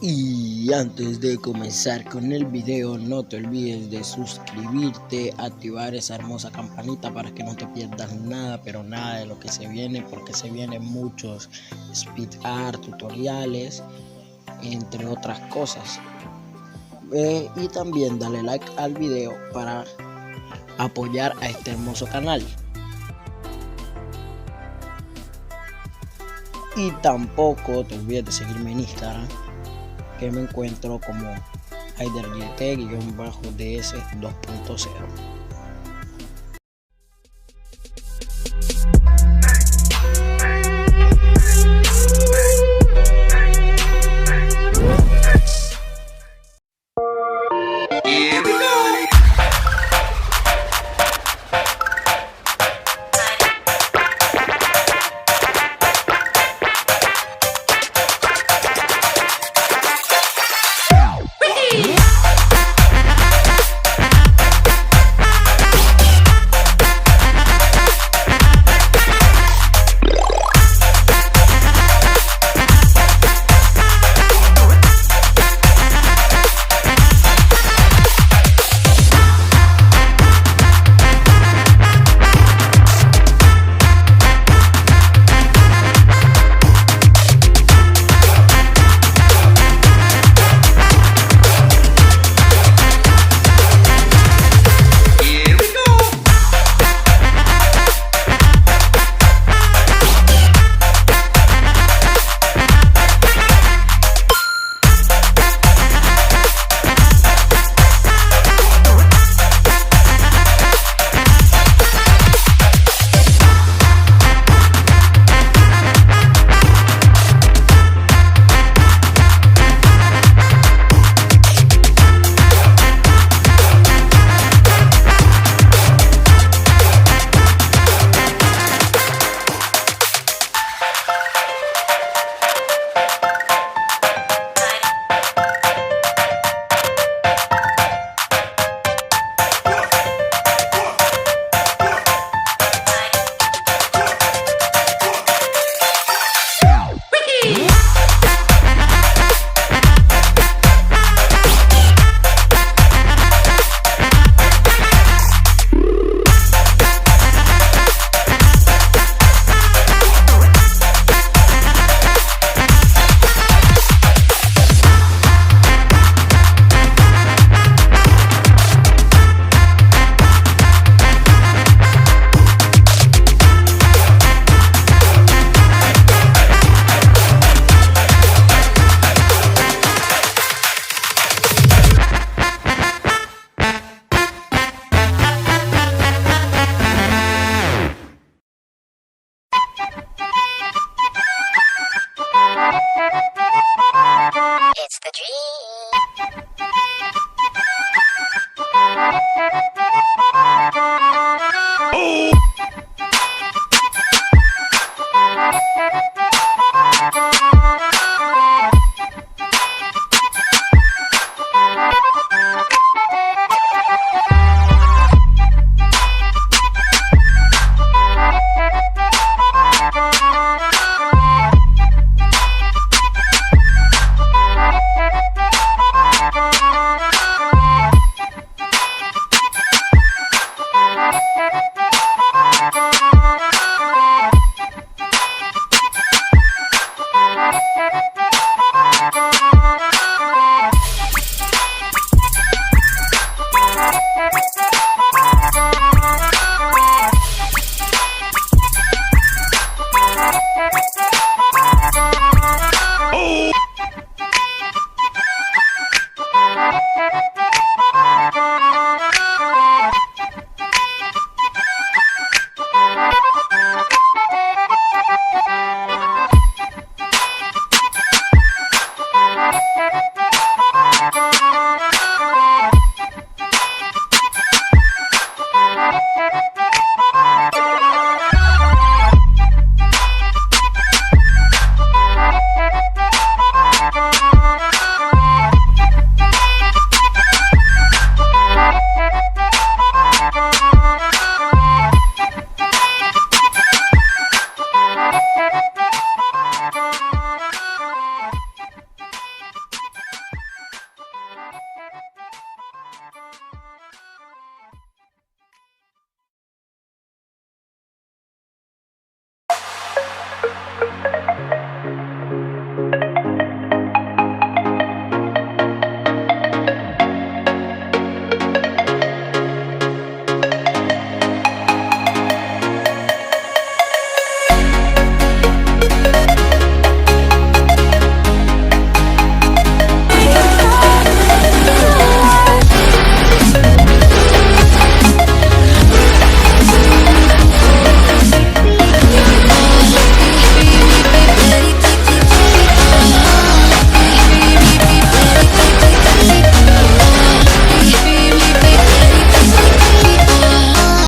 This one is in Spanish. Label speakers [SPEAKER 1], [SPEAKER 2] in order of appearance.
[SPEAKER 1] Y antes de comenzar con el video, no te olvides de suscribirte, activar esa hermosa campanita para que no te pierdas nada, pero nada de lo que se viene, porque se vienen muchos speed art, tutoriales, entre otras cosas. Y también dale like al video para apoyar a este hermoso canal. Y tampoco te olvides de seguirme en Instagram, que me encuentro como Haider -DS 2.0.
[SPEAKER 2] It's the dream.